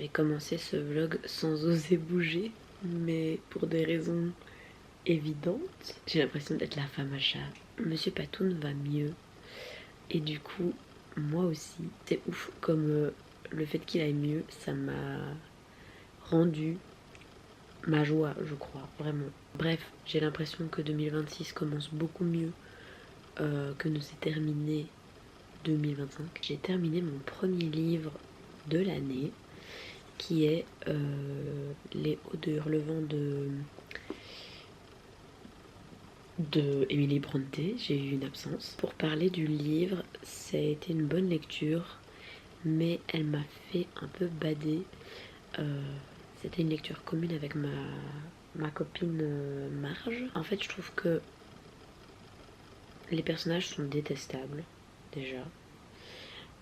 vais commencer ce vlog sans oser bouger, mais pour des raisons évidentes. J'ai l'impression d'être la femme à chat. Monsieur Patoun va mieux. Et du coup, moi aussi. C'est ouf comme le fait qu'il aille mieux, ça m'a rendu ma joie, je crois, vraiment. Bref, j'ai l'impression que 2026 commence beaucoup mieux que ne s'est terminé 2025. J'ai terminé mon premier livre de l'année, qui est Les Hauts de Hurlevent de Emily Brontë. J'ai eu une absence. Pour parler du livre, ça a été une bonne lecture, mais elle m'a fait un peu bader. C'était une lecture commune avec ma copine Marge. En fait, je trouve que les personnages sont détestables, déjà.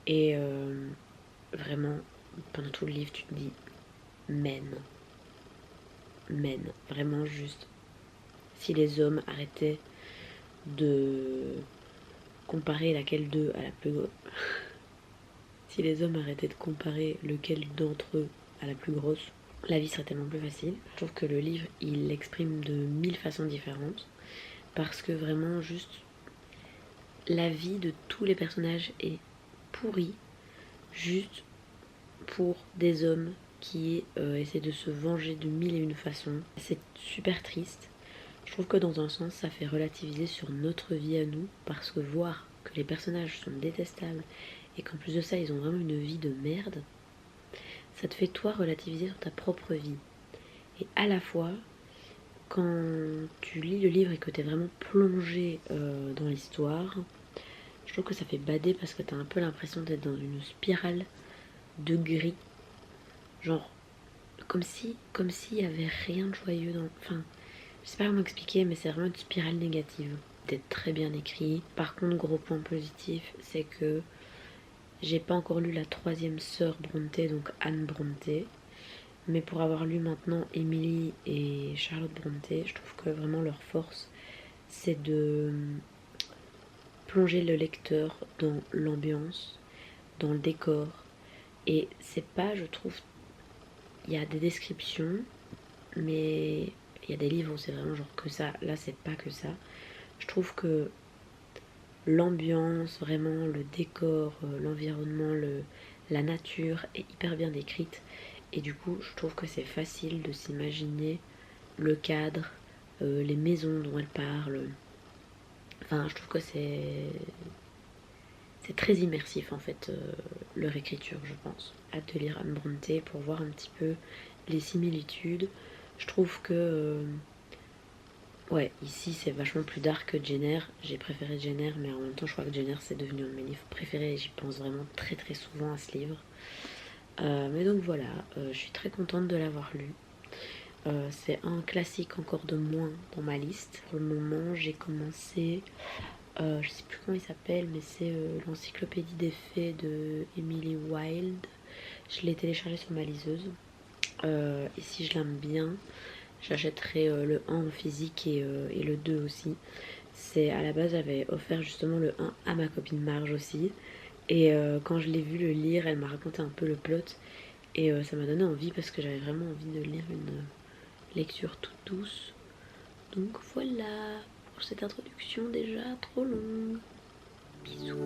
Et vraiment, pendant tout le livre, tu te dis men. Vraiment juste. Si les hommes arrêtaient de comparer laquelle d'eux à la plus grosse. Si les hommes arrêtaient de comparer lequel d'entre eux à la plus grosse, la vie serait tellement plus facile. Je trouve que le livre, il l'exprime de 1000 façons différentes. Parce que vraiment, juste, la vie de tous les personnages est pourrie. Juste pour des hommes qui essaient de se venger de 1001 façons. C'est super triste. Je trouve que dans un sens, ça fait relativiser sur notre vie à nous. Parce que voir que les personnages sont détestables et qu'en plus de ça, ils ont vraiment une vie de merde, ça te fait toi relativiser sur ta propre vie. Et à la fois, quand tu lis le livre et que t'es vraiment plongé dans l'histoire, je trouve que ça fait bader parce que t'as un peu l'impression d'être dans une spirale de gris. Genre, comme s'il y avait rien de joyeux dans... Enfin, je sais pas comment expliquer, mais c'est vraiment une spirale négative. C'est très bien écrit. Par contre, gros point positif, c'est que j'ai pas encore lu la troisième sœur Brontë, donc Anne Brontë. Mais pour avoir lu maintenant Emily et Charlotte Brontë, je trouve que vraiment leur force, c'est de plonger le lecteur dans l'ambiance, dans le décor. Et c'est pas, je trouve, il y a des descriptions, mais il y a des livres où c'est vraiment genre que ça. Là, c'est pas que ça. Je trouve que l'ambiance, vraiment le décor, l'environnement, la nature est hyper bien décrite. Et du coup, je trouve que c'est facile de s'imaginer le cadre, les maisons dont elle parle. Enfin, je trouve que c'est très immersif en fait, leur écriture, je pense. Hâte de lire Anne Brontë pour voir un petit peu les similitudes. Je trouve que ouais, ici c'est vachement plus dark que Jane Eyre. J'ai préféré Jane Eyre, mais en même temps je crois que Jane Eyre c'est devenu un de mes livres préférés et j'y pense vraiment très souvent à ce livre. Mais donc voilà, je suis très contente de l'avoir lu. C'est un classique encore de moins dans ma liste. Pour le moment, j'ai commencé, je sais plus comment il s'appelle, mais c'est l'encyclopédie des fées de Emily Wilde. Je l'ai téléchargé sur ma liseuse. Et si je l'aime bien, j'achèterai le 1 en physique et le 2 aussi. C'est à la base, j'avais offert justement le 1 à ma copine Marge aussi. Et quand je l'ai vu le lire, elle m'a raconté un peu le plot. Et ça m'a donné envie parce que j'avais vraiment envie de lire une lecture toute douce. Donc voilà pour cette introduction déjà trop longue. Bisous.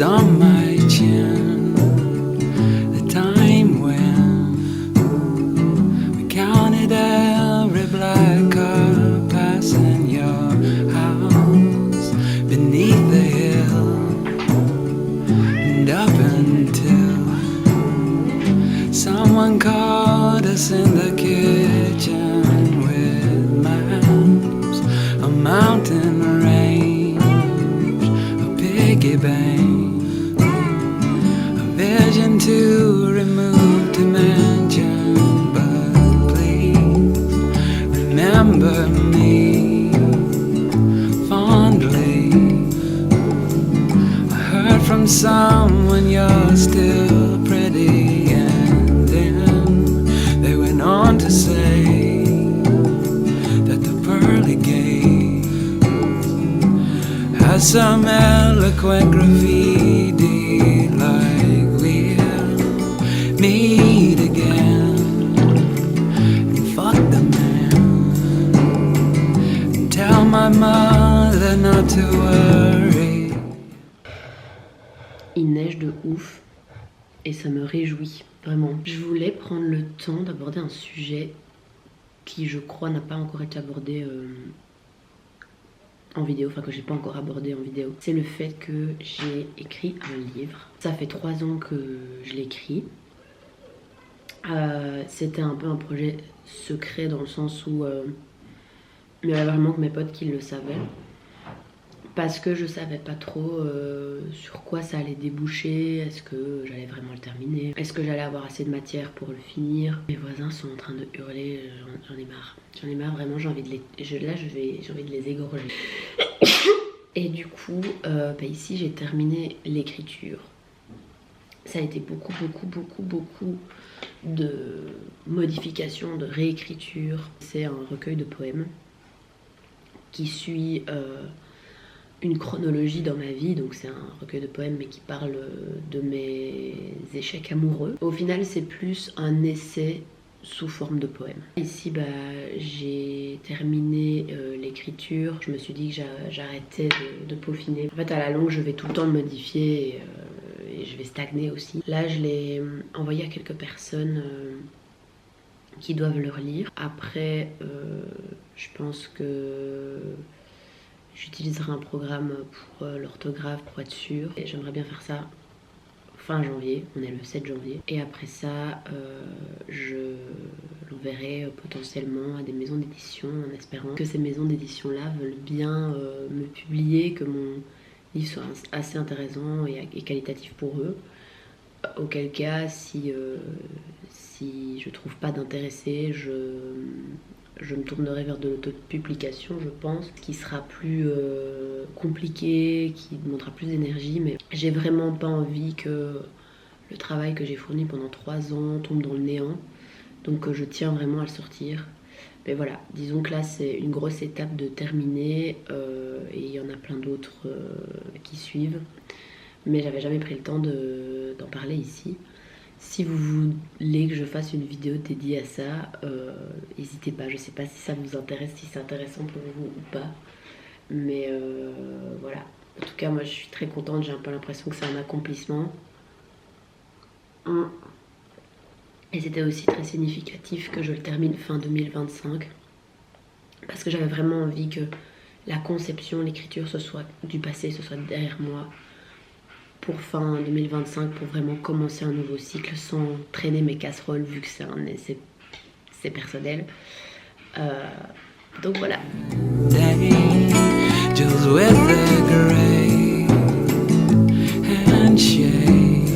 On my chin, the time when we counted every black car passing your house beneath the hill, and up until someone caught us in the kitchen with maps, a mountain rain. some when you're still pretty. And then they went on to say that the pearly gates has some eloquent graffiti, like we'll meet again and fuck the man and tell my mother not to worry. Il neige de ouf et ça me réjouit vraiment. Je voulais prendre le temps d'aborder un sujet qui, je crois, n'a pas encore été abordé en vidéo, enfin que j'ai pas encore abordé en vidéo. C'est le fait que j'ai écrit un livre. Ça fait 3 ans que je l'écris. C'était un peu un projet secret dans le sens où il y avait vraiment que mes potes qui le savaient. Parce que je savais pas trop sur quoi ça allait déboucher, est-ce que j'allais vraiment le terminer, est-ce que j'allais avoir assez de matière pour le finir. Mes voisins sont en train de hurler, j'en ai marre. J'en ai marre vraiment, j'ai envie de les égorger. Et du coup, ici j'ai terminé l'écriture. Ça a été beaucoup de modifications, de réécriture. C'est un recueil de poèmes qui suit une chronologie dans ma vie, donc c'est un recueil de poèmes mais qui parle de mes échecs amoureux. Au final c'est plus un essai sous forme de poème. Ici j'ai terminé l'écriture, je me suis dit que j'arrêtais de peaufiner. En fait à la longue je vais tout le temps le modifier et je vais stagner aussi. Là je l'ai envoyé à quelques personnes qui doivent le relire. Après je pense que j'utiliserai un programme pour l'orthographe pour être sûre. Et j'aimerais bien faire ça fin janvier, on est le 7 janvier. Et après ça, je l'enverrai potentiellement à des maisons d'édition en espérant que ces maisons d'édition-là veulent bien me publier, que mon livre soit assez intéressant et qualitatif pour eux. Auquel cas, si je trouve pas d'intéressé, je me tournerai vers de l'autopublication, je pense, qui sera plus compliqué, qui demandera plus d'énergie, mais j'ai vraiment pas envie que le travail que j'ai fourni pendant 3 ans tombe dans le néant, donc je tiens vraiment à le sortir. Mais voilà, disons que là c'est une grosse étape de terminer, et il y en a plein d'autres qui suivent, mais j'avais jamais pris le temps d'en parler ici. Si vous voulez que je fasse une vidéo dédiée à ça, n'hésitez pas. Je sais pas si ça vous intéresse, si c'est intéressant pour vous ou pas. Mais voilà. En tout cas, moi je suis très contente. J'ai un peu l'impression que c'est un accomplissement. Et c'était aussi très significatif que je le termine fin 2025. Parce que j'avais vraiment envie que la conception, l'écriture, ce soit du passé, ce soit derrière moi. Pour fin 2025, pour vraiment commencer un nouveau cycle sans traîner mes casseroles, vu que c'est personnel. Donc voilà. Angels with the great handshakes,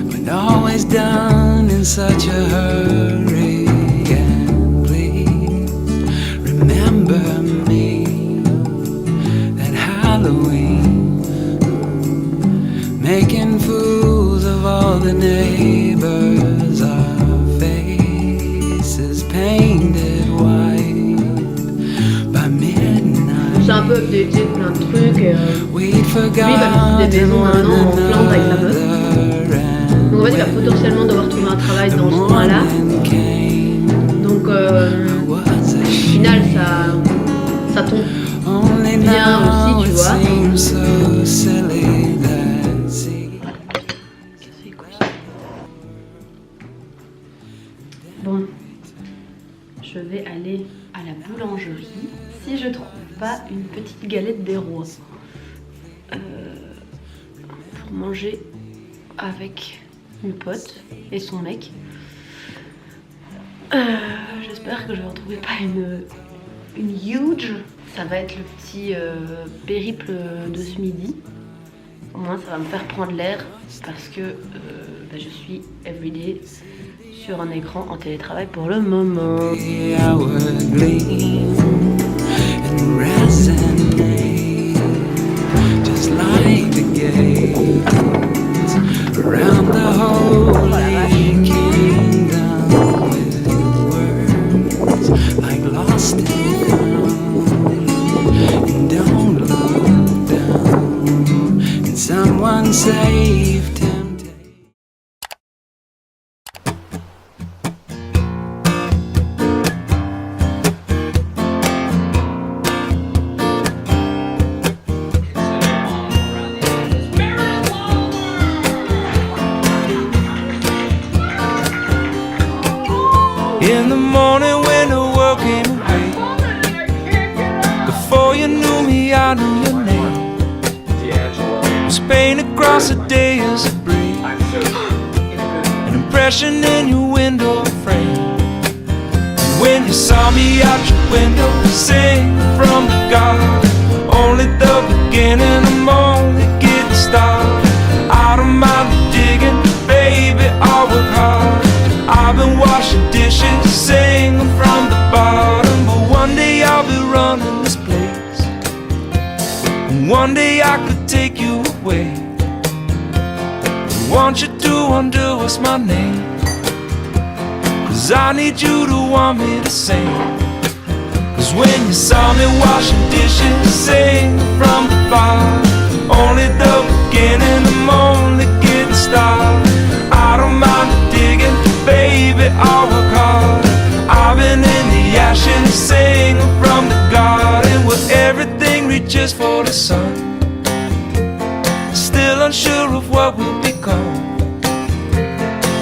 but always done in such a hurry. And please remember me that Halloween, making fools of all the neighbors, our faces painted white by midnight. J'ai un peu updaté plein de trucs. We'd Lui, il va visiter des maisons maintenant en Flandre avec sa meuf. Donc en fait, il va potentiellement devoir trouver un travail dans ce coin-là. Donc au final, ça tombe bien aussi, tu vois. Bon, je vais aller à la boulangerie si je trouve pas une petite galette des rois pour manger avec une pote et son mec. J'espère que je vais retrouver pas une huge. Ça va être le petit périple de ce midi. Au moins ça va me faire prendre l'air parce que je suis everyday sur un écran en télétravail pour le moment. Just like the gate. day I knew your name was painted across the day as a breeze, an impression in your window frame. And when you saw me out your window, sing from the garden, only the beginning, I'm only getting started. I don't mind the digging, baby, I'll work hard. I've been washing dishes, singing from the bottom, but one day I'll be running this place, and one day I could take you away. I want you to undo what's my name, 'cause I need you to want me to sing. 'Cause when you saw me washing dishes, sing from the bottom, only the beginning, I'm only getting started. I don't mind the digging, baby, I'll work hard. I've been in the ashes, singing from the garden, where everything reaches for the sun, still unsure of what will become.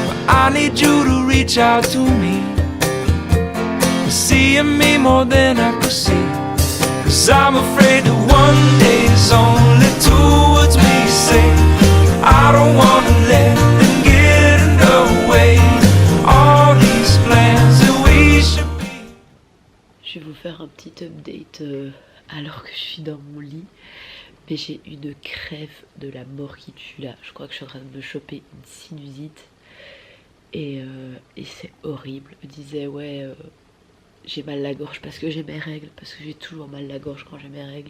But I need you to reach out to me, seeing me more than I could see. 'Cause I'm afraid that one day is only two words we say. I don't wanna let them get in the way, all these plans that we should be. Je vais vous faire un petit update alors que je suis dans mon lit. Mais j'ai une crève de la mort qui tue là. Je crois que je suis en train de me choper une sinusite. Et c'est horrible. Je me disais ouais j'ai mal la gorge parce que j'ai mes règles, parce que j'ai toujours mal la gorge quand j'ai mes règles,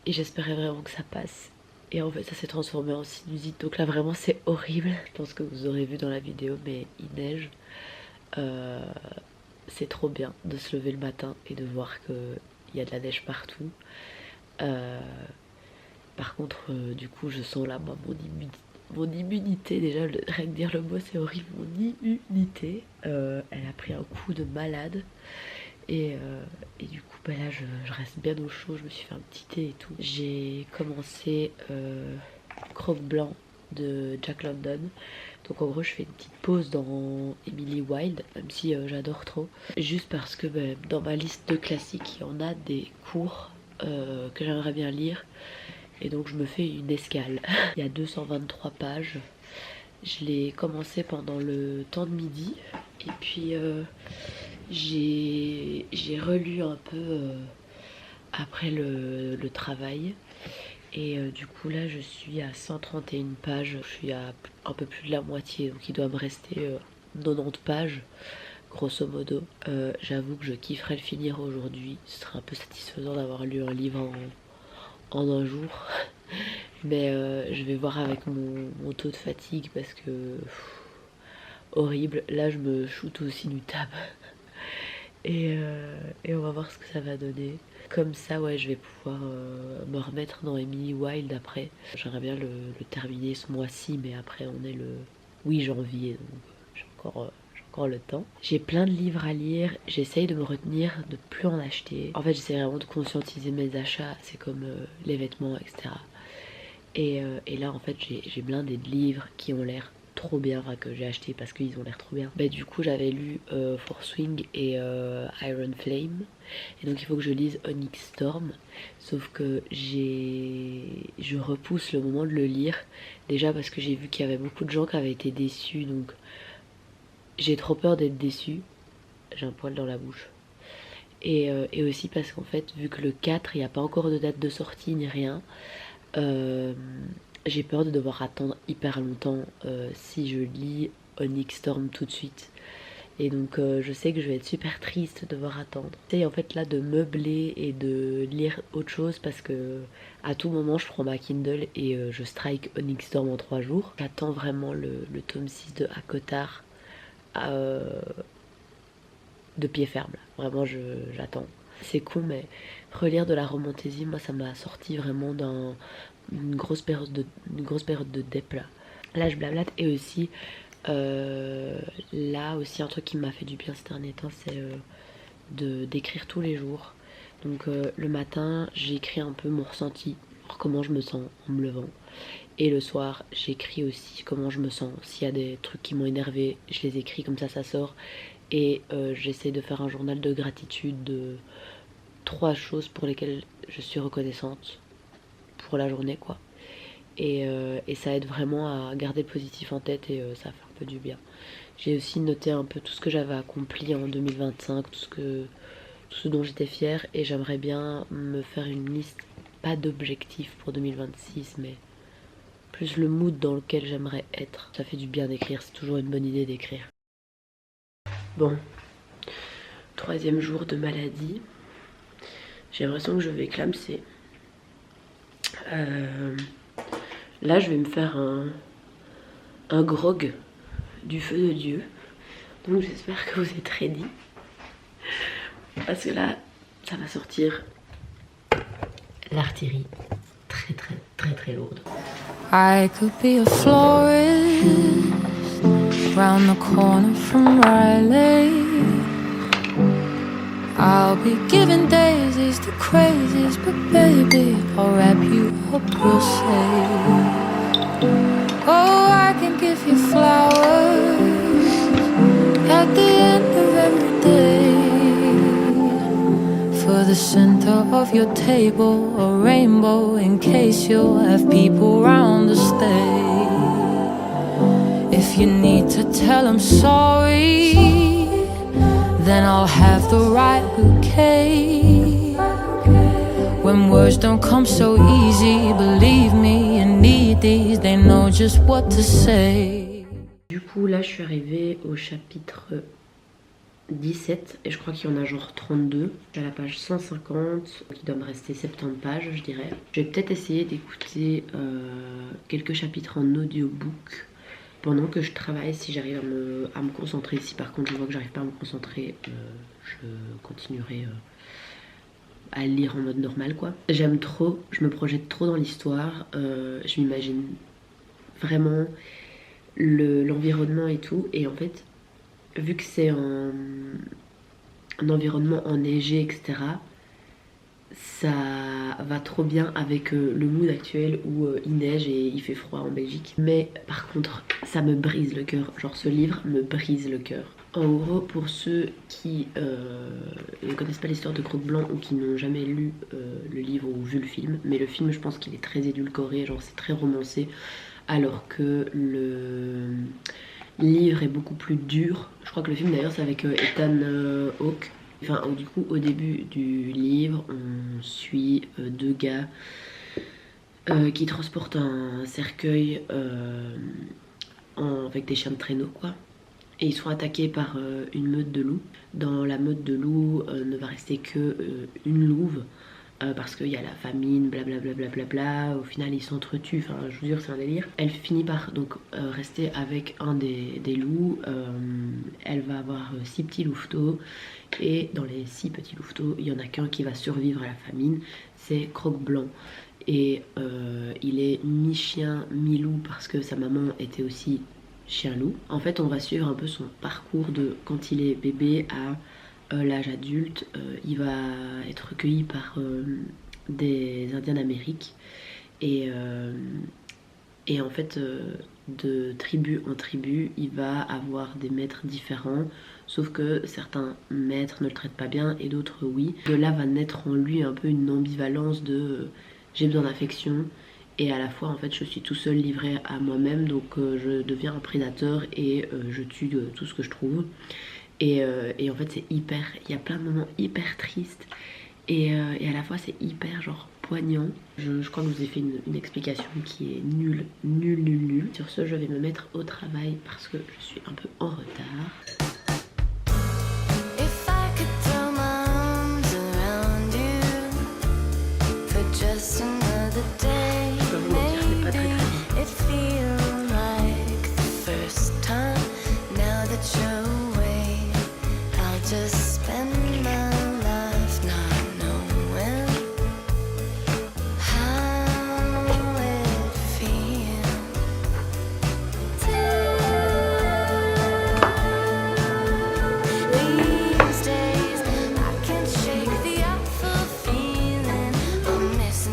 et j'espérais vraiment que ça passe, et en fait ça s'est transformé en sinusite, donc là vraiment c'est horrible. Je pense que vous aurez vu dans la vidéo, mais il neige, c'est trop bien de se lever le matin et de voir qu'il y a de la neige partout. Par contre du coup je sens là moi mon immunité, déjà rien que dire le mot c'est horrible, mon immunité elle a pris un coup de malade, et du coup bah là je reste bien au chaud. Je me suis fait un petit thé et tout. J'ai commencé Croque Blanc de Jack London, donc en gros je fais une petite pause dans Emily Wilde, même si j'adore trop, juste parce que bah, dans ma liste de classiques il y en a des cours que j'aimerais bien lire, et donc je me fais une escale. Il y a 223 pages. Je l'ai commencé pendant le temps de midi, et puis j'ai relu un peu après le travail, et du coup là je suis à 131 pages. Je suis à un peu plus de la moitié, donc il doit me rester 90 pages grosso modo. J'avoue que je kifferais le finir aujourd'hui. Ce serait un peu satisfaisant d'avoir lu un livre en un jour. Mais je vais voir avec mon taux de fatigue, parce que horrible. Là je me shoot aussi du tab. Et on va voir ce que ça va donner. Comme ça ouais je vais pouvoir me remettre dans Emily Wilde après. J'aimerais bien le terminer ce mois-ci, mais après on est le 8 janvier, donc j'ai encore le temps. J'ai plein de livres à lire, j'essaye de me retenir de plus en acheter. En fait j'essaie vraiment de conscientiser mes achats, c'est comme les vêtements, etc. Et là en fait j'ai blindé de livres qui ont l'air trop bien, enfin que j'ai acheté parce qu'ils ont l'air trop bien. Bah du coup j'avais lu Forswing et Iron Flame, et donc il faut que je lise Onyx Storm, sauf que je repousse le moment de le lire, déjà parce que j'ai vu qu'il y avait beaucoup de gens qui avaient été déçus, donc j'ai trop peur d'être déçue. J'ai un poil dans la bouche. Et aussi parce qu'en fait vu que le 4 il n'y a pas encore de date de sortie ni rien, j'ai peur de devoir attendre hyper longtemps si je lis Onyx Storm tout de suite. Et donc je sais que je vais être super triste de devoir attendre. J'essaie en fait là de meubler et de lire autre chose, parce que à tout moment je prends ma Kindle et je strike Onyx Storm en 3 jours. J'attends vraiment le tome 6 de Akotar de pied ferme là. Vraiment j'attends. C'est con, mais relire de la romantasy, moi ça m'a sorti vraiment d'une grosse période de dep là. Là je blablate, et aussi là aussi un truc qui m'a fait du bien ces derniers temps, c'est d'écrire tous les jours. Donc le matin j'écris un peu mon ressenti, comment je me sens en me levant, et le soir j'écris aussi comment je me sens. S'il y a des trucs qui m'ont énervé, je les écris, comme ça sort. Et j'essaie de faire un journal de gratitude de 3 choses pour lesquelles je suis reconnaissante pour la journée quoi. Et ça aide vraiment à garder le positif en tête et ça fait un peu du bien. J'ai aussi noté un peu tout ce que j'avais accompli en 2025, tout ce dont j'étais fière, et j'aimerais bien me faire une liste, pas d'objectifs pour 2026, mais plus le mood dans lequel j'aimerais être. Ça fait du bien d'écrire, c'est toujours une bonne idée d'écrire. Bon, 3e jour de maladie. J'ai l'impression que je vais clamser. Là, je vais me faire un grog du feu de Dieu. Donc j'espère que vous êtes ready. Parce que là, ça va sortir l'artillerie très très très très lourde. I could be a florist round the corner from Riley. I'll be giving daisies to crazies, but baby, I'll wrap you up real safe. Oh, I can give you flowers at the end of every day. For the center of your table, a rainbow in case you'll have people round to stay. If you need to tell them sorry, then I'll have the right bouquet. When words don't come so easy, believe me, you need these, they know just what to say. Du coup, là, je suis arrivée au chapitre 17 et je crois qu'il y en a genre 32. Je suis à la page 150, il doit me rester 70 pages, je dirais. Je vais peut-être essayer d'écouter quelques chapitres en audiobook pendant que je travaille, si j'arrive à me concentrer. Si par contre je vois que j'arrive pas à me concentrer, je continuerai à lire en mode normal quoi. J'aime trop, je me projette trop dans l'histoire, je m'imagine vraiment l'environnement et tout, et en fait vu que c'est un environnement enneigé etc, ça va trop bien avec le mood actuel où il neige et il fait froid en Belgique. Mais par contre ça me brise le cœur, genre ce livre me brise le cœur. En gros, pour ceux qui ne connaissent pas l'histoire de Croc Blanc ou qui n'ont jamais lu le livre ou vu le film, mais le film je pense qu'il est très édulcoré, genre c'est très romancé, alors que le livre est beaucoup plus dur. Je crois que le film d'ailleurs c'est avec Ethan Hawke. Enfin, du coup, au début du livre, on suit deux gars qui transportent un cercueil avec des chiens de traîneau, quoi. Et ils sont attaqués par une meute de loups. Dans la meute de loups ne va rester que une louve parce qu'il y a la famine, blablabla. Au final, ils s'entretuent. Enfin, je vous jure, c'est un délire. Elle finit par donc rester avec un des loups. Elle va avoir 6 petits louveteaux. Et dans les 6 petits louveteaux, il y en a qu'un qui va survivre à la famine. C'est Croc Blanc. Et il est mi-chien, mi-loup parce que sa maman était aussi chien-loup. En fait, on va suivre un peu son parcours de quand il est bébé à l'âge adulte. Il va être recueilli par des Indiens d'Amérique et en fait de tribu en tribu il va avoir des maîtres différents, sauf que certains maîtres ne le traitent pas bien et d'autres oui. De là va naître en lui un peu une ambivalence de j'ai besoin d'affection et à la fois en fait je suis tout seul livré à moi-même, donc je deviens un prédateur et je tue tout ce que je trouve. Et en fait c'est hyper, il y a plein de moments hyper tristes et à la fois c'est hyper genre poignant. Je crois que je vous ai fait une explication qui est nulle. Sur ce, je vais me mettre au travail parce que je suis un peu en retard.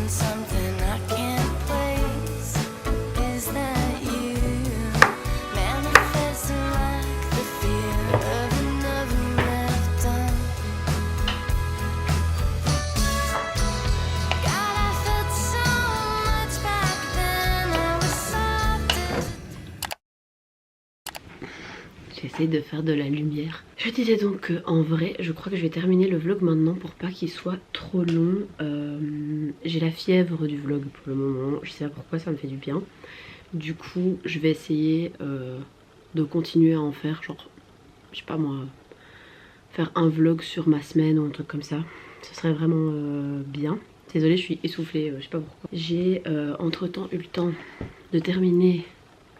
Something I can't j'essaye de faire de la lumière. Je disais donc en vrai, je crois que je vais terminer le vlog maintenant pour pas qu'il soit trop long. J'ai la fièvre du vlog pour le moment, je sais pas pourquoi, ça me fait du bien. Du coup, je vais essayer de continuer à en faire, genre, je sais pas moi, faire un vlog sur ma semaine ou un truc comme ça. Ce serait vraiment bien. Désolée, je suis essoufflée, je sais pas pourquoi. J'ai entre temps eu le temps de terminer,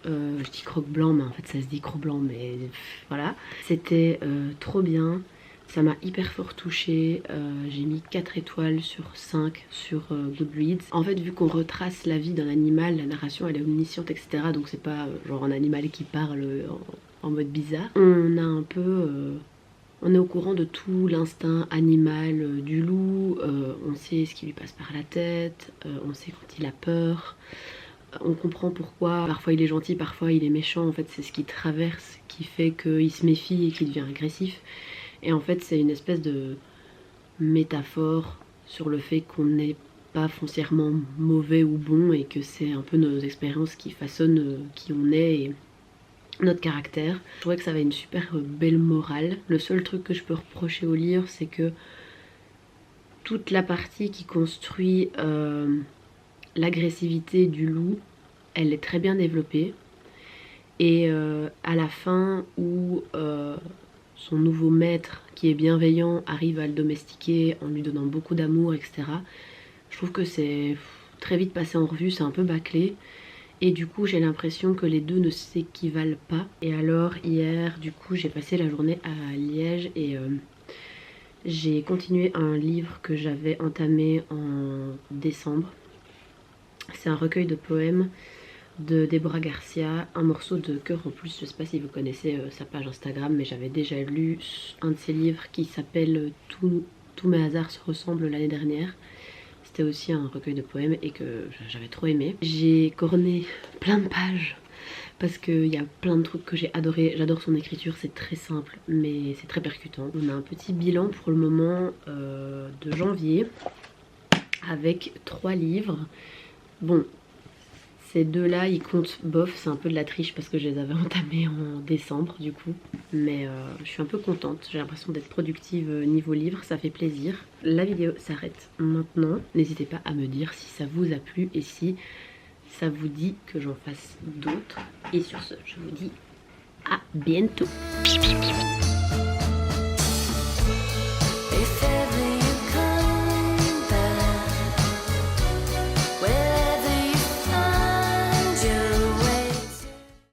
je dis croque blanc, mais en fait ça se dit croque blanc, mais voilà. C'était trop bien, ça m'a hyper fort touchée. J'ai mis 4 étoiles sur 5 sur Goodreads. En fait, vu qu'on retrace la vie d'un animal, la narration elle est omnisciente, etc. Donc c'est pas genre un animal qui parle en mode bizarre. On a un peu... on est au courant de tout l'instinct animal du loup, on sait ce qui lui passe par la tête, on sait quand il a peur, on comprend pourquoi parfois il est gentil, parfois il est méchant. En fait c'est ce qui traverse qui fait qu'il se méfie et qu'il devient agressif. Et en fait c'est une espèce de métaphore sur le fait qu'on n'est pas foncièrement mauvais ou bon et que c'est un peu nos expériences qui façonnent qui on est et notre caractère. Je trouvais que ça avait une super belle morale. Le seul truc que je peux reprocher au livre, c'est que toute la partie qui construit l'agressivité du loup, elle est très bien développée. Et à la fin où son nouveau maître, qui est bienveillant, arrive à le domestiquer en lui donnant beaucoup d'amour, etc. Je trouve que c'est très vite passé en revue, c'est un peu bâclé. Et du coup j'ai l'impression que les deux ne s'équivalent pas. Et alors hier du coup j'ai passé la journée à Liège et j'ai continué un livre que j'avais entamé en décembre. C'est un recueil de poèmes de Deborah Garcia, un morceau de cœur en plus. Je sais pas si vous connaissez sa page Instagram, mais j'avais déjà lu un de ses livres qui s'appelle Tous mes hasards se ressemblent l'année dernière. C'était aussi un recueil de poèmes et que j'avais trop aimé. J'ai corné plein de pages parce qu'il y a plein de trucs que j'ai adoré. J'adore son écriture, c'est très simple mais c'est très percutant. On a un petit bilan pour le moment de janvier avec 3 livres. Bon, ces deux-là, ils comptent bof, c'est un peu de la triche parce que je les avais entamés en décembre du coup. Mais je suis un peu contente, j'ai l'impression d'être productive niveau livre, ça fait plaisir. La vidéo s'arrête maintenant. N'hésitez pas à me dire si ça vous a plu et si ça vous dit que j'en fasse d'autres. Et sur ce, je vous dis à bientôt.